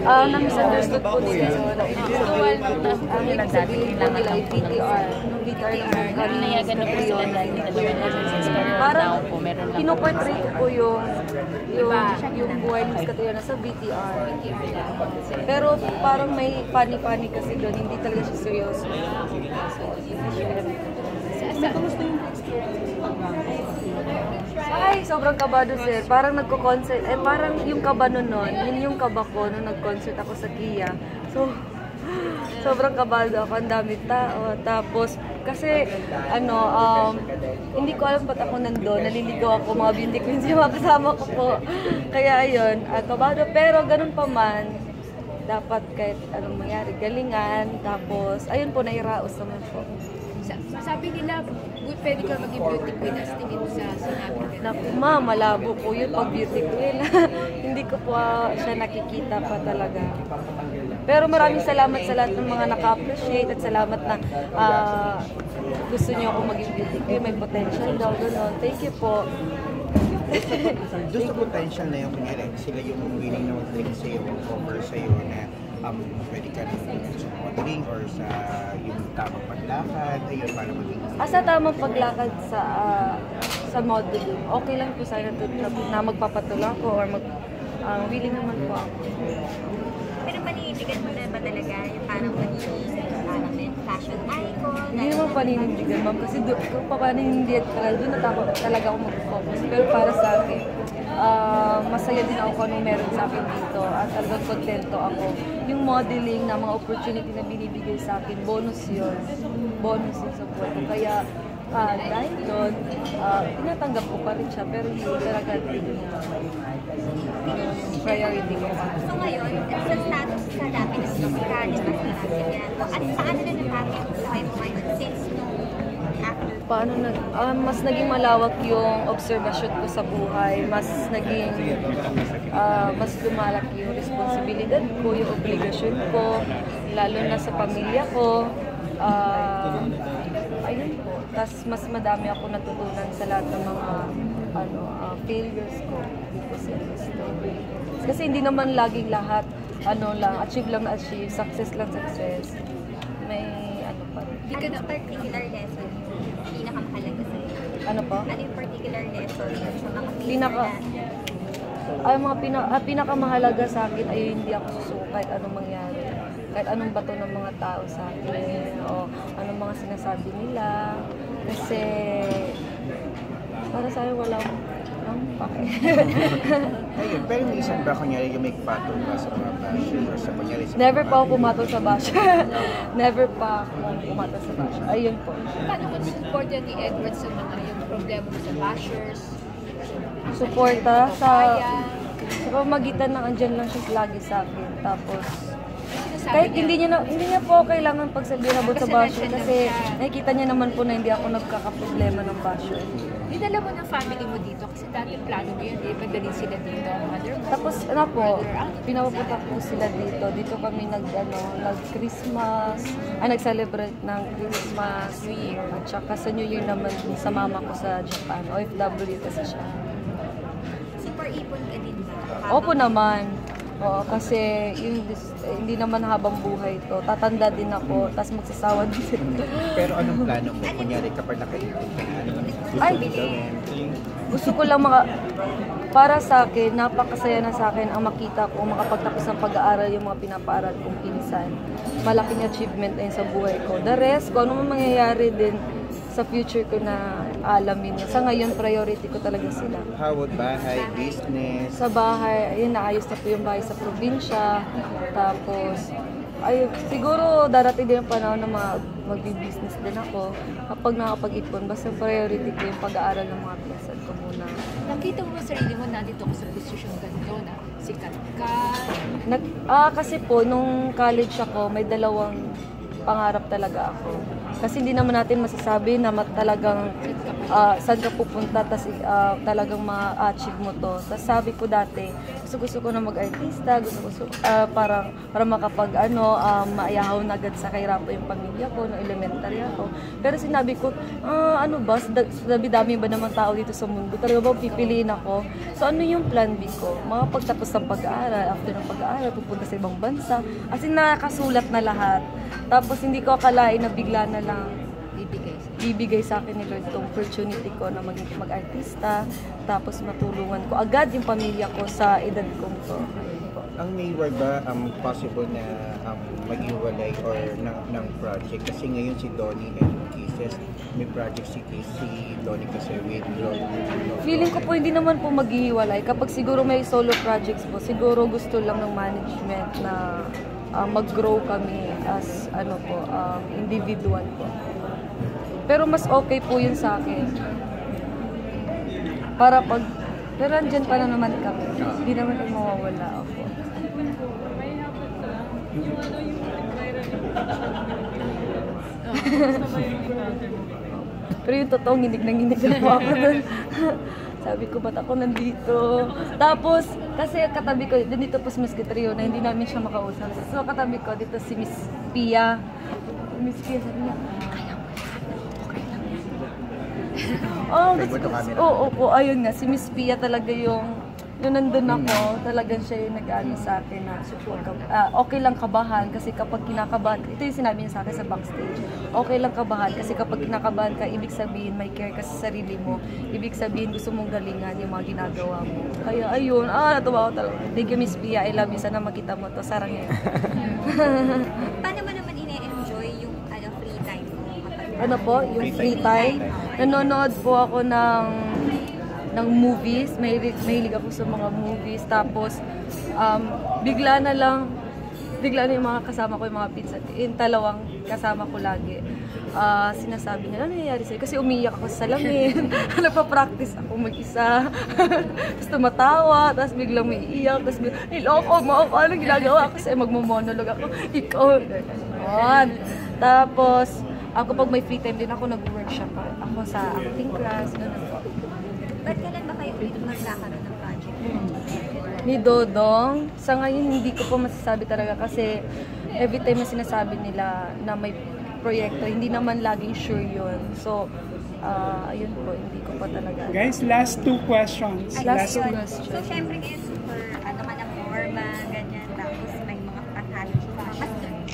Na-misunderstood po nila yun. Ang ibig sabihin po nila ay VTR. VTR na Nayagan na po sila dahil nag-join agencies. Pero parang now po, meron lang pinoportray ko po yung buhay ng Catriona sa VTR. Pero parang may funny kasi doon, hindi talaga siya seryoso. Ay, sobrang kabado sir. Parang nagko-concert, parang yung kaba nun, yun yung kaba ko nung nag-concert ako sa Kia. So, sobrang kabado ako, ang dami tao. Tapos, kasi, hindi ko alam ba't ako nandun, naliligaw ako, mga beauty queens yung mga kasama ko po. Kaya ayun, kabado. Pero ganun pa man, dapat kahit anong mangyari, galingan. Tapos, ayun po, nairaos naman po. Sabi nila, pwede ka maging beauty queen as tingin mo sa sinabi nila. Malabo po yun pag beauty queen. Hindi ko po siya nakikita pa talaga. Pero maraming salamat sa lahat ng mga naka-appreciate at salamat na gusto niyo ako maging beauty queen. May potential daw, gano'n. Thank you po. Doon sa potential na yung kunyari, sila yung willing na mag-bring sa'yo, offer sa'yo na pwede ka rin sa modeling or sa yung tamang paglakad, ayun, para maging... Sa tamang paglakad sa modeling, okay lang po sana na magpapatula ko or willing naman po ako. Pero panindigan mo na ba talaga yung parang magiging fashion icon? Hindi naman paninindigan, ma'am, kasi kung papanindigan doon natakot talaga ako mag-focus. Pero para sa akin, masaya din ako kung anong meron sa akin dito at talagang kontento ako. Yung modeling na mga opportunity na binibigay sa akin, bonus yun. Bonus yun sa buhay ko. Kaya dahil doon, tinatanggap ko pa rin siya, pero hindi talaga din priority ko. So ngayon, sa status sa dati na sinisika, di ba sa yan? At paano na natakit ang buhay mo ngayon since nung after? Paano mas naging malawak yung obserbasyon ko sa buhay, mas naging mas lumalaki yung responsibilidad ko, yung obligasyon ko, lalo na sa pamilya ko. Ayun po. Tapos mas madami ako natutunan sa lahat ng mga failures ko dito sa industry. Kasi hindi naman laging lahat achieve lang na achieve, success lang success. May pa. Hindi ka na particular lesson yung pinakamahalaga sa'yo? Ano po? Ano yung particular lesson yun sa mga pinakamahalaga sa akin ay hindi ako susuko kahit anong mangyari. Kahit anong bato ng mga tao sa akin o anong mga sinasabi nila. Kasi para sa'yo walang pake. Ayun, pero minsan ba kunyari yung may patong ka sa mga basher or sa kunyari sa Never pa ako pumatol sa basher. Never pa ako pumatol sa basher. Ayun po. Paano mo supportan ni Edward sa mga yung problema mo sa bashers? Suporta sa pamamagitan ng andyan lang siya lagi sa akin. Tapos kahit hindi niya po kailangan pagsabihin about sa basher kasi nakikita niya naman po na hindi ako nagkakaproblema ng basher. Dinala mo ng family mo dito kasi dati plano mo yun, padalhin sila dito. Tapos pinapapunta ko sila dito. Dito kami nag-Christmas, nag-celebrate ng Christmas, New Year. At saka sa New Year naman sa mama ko sa Japan. OFW kasi siya. Super ipon ka din ba? Opo naman. Oo, kasi hindi naman habang buhay to. Tatanda din ako, tapos magsasawa din sila. Pero anong plano mo? Kunyari kapag nakaipon ka, ano gusto ko lang para sa akin, napakasaya na sa akin ang makita ko, makapagtapos ng pag-aaral yung mga pinapaaral kong pinsan. Malaking achievement na yun sa buhay ko. The rest, kung ano man mangyayari din sa future ko na alamin. Sa ngayon, priority ko talaga sila. How about bahay, business? Sa bahay, ayun, naayos na po yung bahay sa probinsya. Tapos, siguro darating din ang panahon na magbi-business din ako. Kapag nakapag-ipon, basta priority ko yung pag-aaral ng mga pinsan ko muna. Nakita mo sa sarili mo nandito ko sa posisyon ganito na sikat ka? Kasi po, nung college ako, may dalawang pangarap talaga ako. Kasi hindi naman natin masasabi na talagang saan ka pupunta, tas talagang ma-achieve mo to. Tas sabi ko dati, gusto ko na mag-artista, para maiyahaw na agad sa kahirapan yung pamilya ko, no elementary ako. Pero sinabi ko, ano ba, dami ba naman tao dito sa mundo, talaga ba pipiliin ako? So ano yung plan B ko? Makapagtapos ng pag-aaral, after ng pag-aaral, pupunta sa ibang bansa. As in, nakasulat na lahat. Tapos hindi ko akalain na bigla na lang bibigay sa akin ni Lord itong opportunity ko na mag-artista, tapos matulungan ko agad yung pamilya ko sa edad kong to. Ang Mayward ba possible na maghiwalay or ng project? Kasi ngayon si Donnie and Kisses, may project si Donnie kasi with Lord. Feeling ko po hindi naman po maghihiwalay. Kapag siguro may solo projects po, siguro gusto lang ng management na mag-grow kami as individual po. Pero mas okay po yun sa akin. Pero andyan pa na naman kami. Hindi naman mawawala ako. Pero yung totoong hinig ako doon. Sabi ko, ba't ako nandito? Tapos, kasi katabi ko, dito po si Miss Kitrio na hindi namin siya makausap. So, katabi ko, dito si Miss Pia. Miss Pia, sabi niya, ayun nga, si Miss Pia talaga yung nandun ako, talagang siya yung nag-ano sa akin na okay lang kabahan kasi kapag kinakabahan, ito yung sinabi niya sa akin sa backstage, okay lang kabahan kasi kapag kinakabahan ka, ibig sabihin may care ka sa sarili mo, ibig sabihin gusto mong galingan yung mga ginagawa mo. Kaya ayun, natuwa ko talaga. Thank you Miss Pia, I love you, sana makita mo to, sarang yan. Paano mo naman ine-enjoy yung free time mo? Ano po, yung free time? Nanonood po ako ng movies, mahilig ako sa mga movies, tapos bigla na yung mga kasama ko, yung mga pinsan, yung dalawang kasama ko lagi, sinasabi nila, ano nangyayari sa'yo? Kasi umiyak ako sa salamin, nagpa-practice ako mag-isa, tapos tumatawa, tapos biglang may iyak, tapos niloko mo ako, anong ginagawa? Kasi magmo-monologue ako, ikaw, tapos, ako pag may free time din ako, nag-workshop ako sa acting class, gano'n po. Ba't kailan ba kayo ulit magkakaroon ng project? Ni Dodong, sa ngayon hindi ko pa masasabi talaga kasi every time na sinasabi nila na may proyekto, hindi naman laging sure yun. So, ayun po, hindi ko pa talaga. Guys, last two questions. Last two Ayun. questions. So, syempre ngayon, super, ang forma, ganyan, tapos may mga package pa.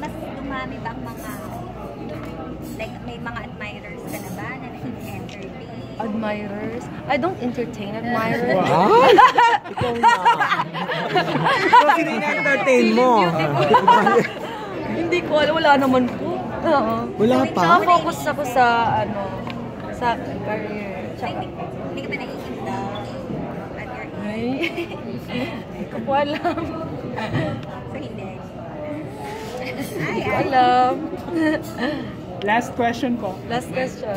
Mas dumami ba ang mga, like, may mga admirers ka na ba na nag-entertain? Admirers? I don't entertain admirers. Wow! Ikaw na. So, sino yung entertain mo? Hindi ko alam, wala naman po. Wala pa? Saka focus ako sa, sa career. Hindi ka ba nai-indulge at your age? Hindi ko po alam. So, hindi. Hindi ko alam. Last question po. Last question.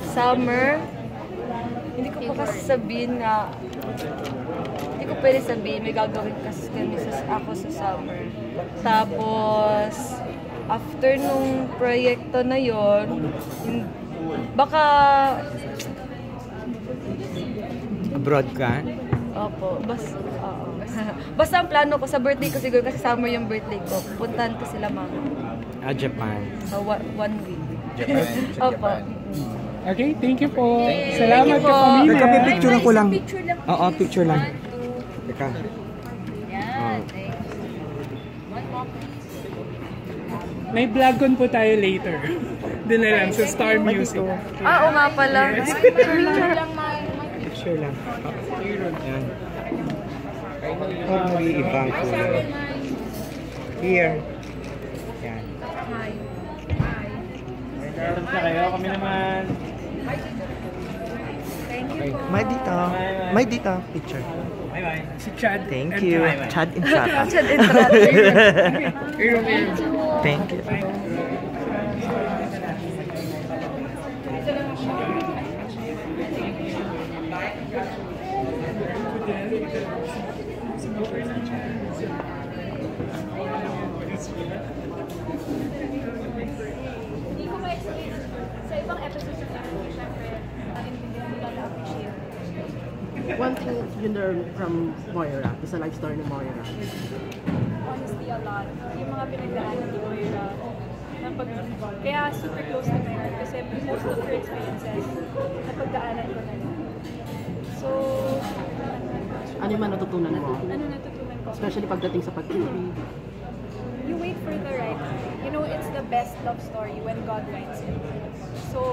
Summer? Hindi ko pa kasi sabihin na hindi ko pwede sabihin may gagawin kasi kami ako sa summer. Tapos after nung proyekto na yon, baka Abroad ka? opo, basta ang plano ko sa birthday ko siguro kasi summer yung birthday ko. Puntahan ko sila mama. Japan. So, 1 week. Japan, sa Opo. Japan. Okay, thank you po. Thank Salamat you ka, po. pamilya. Teka, picture ko lang. Picture lang. Oo, picture lang. Teka. May vlogon po tayo later. Doon na lang sa Star Music. Oo nga pala. Picture lang, Picture lang. Yan. Oh, may ibang kulay. Here. Yan. Meron na kayo, kami naman. May dito. May dito. Picture. Bye-bye. Si Chad. Thank and you. Bye-bye. Chad and Chad. Chad and Chad. Thank you. Hindi ko ma-explain sa ibang episode sa something you learn from Moira? Sa life story ni Moira? Honestly, a lot. Yung mga pinagdaanan ni Moira, kaya super close to my heart kasi most of her experiences, napagdaanan ko na lang. So, Ano yung natutunan mo? ano natutunan ko? Especially pagdating sa pag-ibig. You wait for the right time. You know, it's the best love story when God writes it. So,